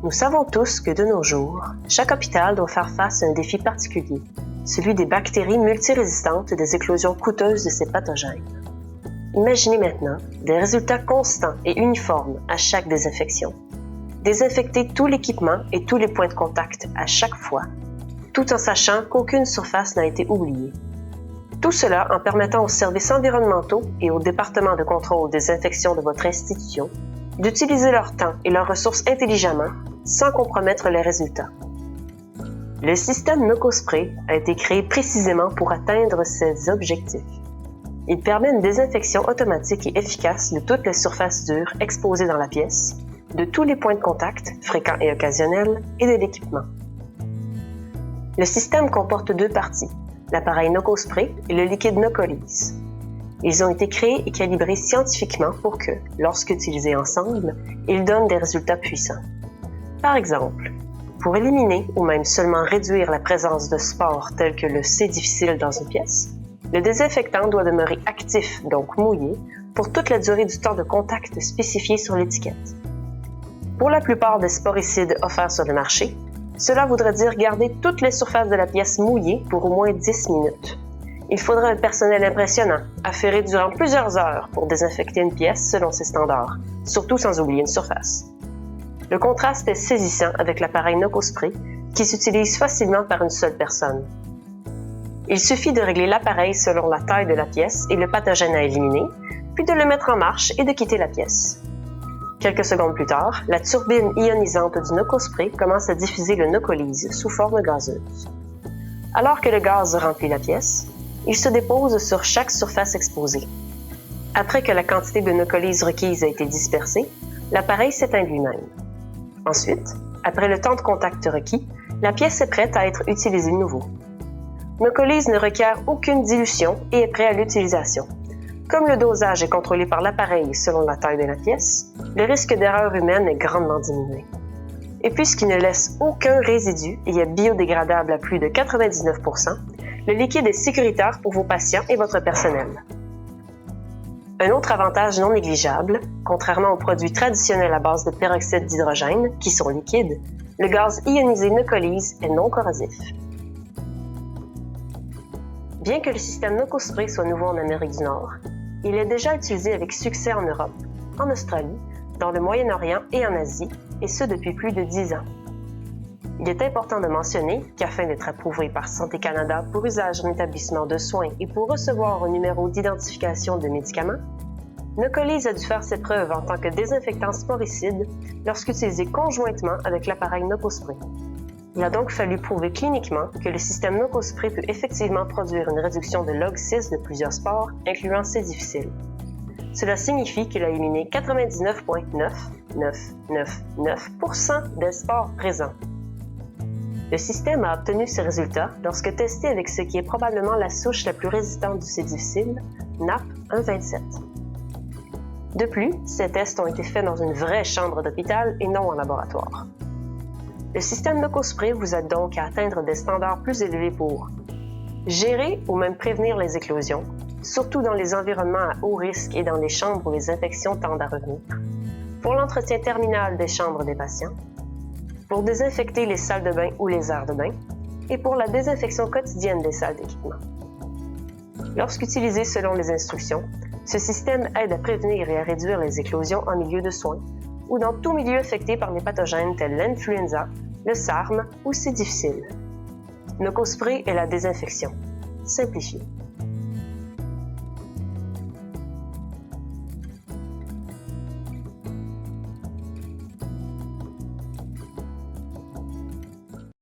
Nous savons tous que de nos jours, chaque hôpital doit faire face à un défi particulier, celui des bactéries multirésistantes et des éclosions coûteuses de ces pathogènes. Imaginez maintenant des résultats constants et uniformes à chaque désinfection. Désinfecter tout l'équipement et tous les points de contact à chaque fois, tout en sachant qu'aucune surface n'a été oubliée. Tout cela en permettant aux services environnementaux et au département de contrôle des infections de votre institution d'utiliser leur temps et leurs ressources intelligemment sans compromettre les résultats. Le système NocoSpray a été créé précisément pour atteindre ces objectifs. Il permet une désinfection automatique et efficace de toutes les surfaces dures exposées dans la pièce, de tous les points de contact, fréquents et occasionnels, et de l'équipement. Le système comporte deux parties, l'appareil NocoSpray et le liquide Nocolise. Ils ont été créés et calibrés scientifiquement pour que, lorsqu'utilisés ensemble, ils donnent des résultats puissants. Par exemple, pour éliminer ou même seulement réduire la présence de spores tels que le C difficile dans une pièce, le désinfectant doit demeurer actif, donc mouillé, pour toute la durée du temps de contact spécifié sur l'étiquette. Pour la plupart des sporicides offerts sur le marché, cela voudrait dire garder toutes les surfaces de la pièce mouillées pour au moins 10 minutes. Il faudra un personnel impressionnant, affairé durant plusieurs heures pour désinfecter une pièce selon ses standards, surtout sans oublier une surface. Le contraste est saisissant avec l'appareil NocoSpray, qui s'utilise facilement par une seule personne. Il suffit de régler l'appareil selon la taille de la pièce et le pathogène à éliminer, puis de le mettre en marche et de quitter la pièce. Quelques secondes plus tard, la turbine ionisante du NocoSpray commence à diffuser le Nocolise sous forme gazeuse. Alors que le gaz remplit la pièce, il se dépose sur chaque surface exposée. Après que la quantité de Nocolise requise a été dispersée, l'appareil s'éteint lui-même. Ensuite, après le temps de contact requis, la pièce est prête à être utilisée de nouveau. Nocolise ne requiert aucune dilution et est prêt à l'utilisation. Comme le dosage est contrôlé par l'appareil selon la taille de la pièce, le risque d'erreur humaine est grandement diminué. Et puisqu'il ne laisse aucun résidu et est biodégradable à plus de 99%, le liquide est sécuritaire pour vos patients et votre personnel. Un autre avantage non négligeable, contrairement aux produits traditionnels à base de peroxyde d'hydrogène, qui sont liquides, le gaz ionisé Nocolise est non corrosif. Bien que le système NocoSpray soit nouveau en Amérique du Nord, il est déjà utilisé avec succès en Europe, en Australie, dans le Moyen-Orient et en Asie, et ce depuis plus de 10 ans. Il est important de mentionner qu'afin d'être approuvé par Santé Canada pour usage en établissement de soins et pour recevoir un numéro d'identification de médicaments, Nocolise a dû faire ses preuves en tant que désinfectant sporicide lorsqu'utilisé conjointement avec l'appareil NocoSpray. Il a donc fallu prouver cliniquement que le système NocoSpray peut effectivement produire une réduction de log 6 de plusieurs spores, incluant C difficile. Cela signifie qu'il a éliminé 99,9999% des spores présents. Le système a obtenu ces résultats lorsque testé avec ce qui est probablement la souche la plus résistante du C difficile, NAP 127. De plus, ces tests ont été faits dans une vraie chambre d'hôpital et non en laboratoire. Le système NocoSpray vous aide donc à atteindre des standards plus élevés pour gérer ou même prévenir les éclosions, surtout dans les environnements à haut risque et dans les chambres où les infections tendent à revenir, pour l'entretien terminal des chambres des patients, pour désinfecter les salles de bain ou les aires de bain, et pour la désinfection quotidienne des salles d'équipement. Lorsqu'utilisé selon les instructions, ce système aide à prévenir et à réduire les éclosions en milieu de soins ou dans tout milieu affecté par des pathogènes tels l'influenza, le SARM ou C difficile. NocoSpray est la désinfection simplifiée.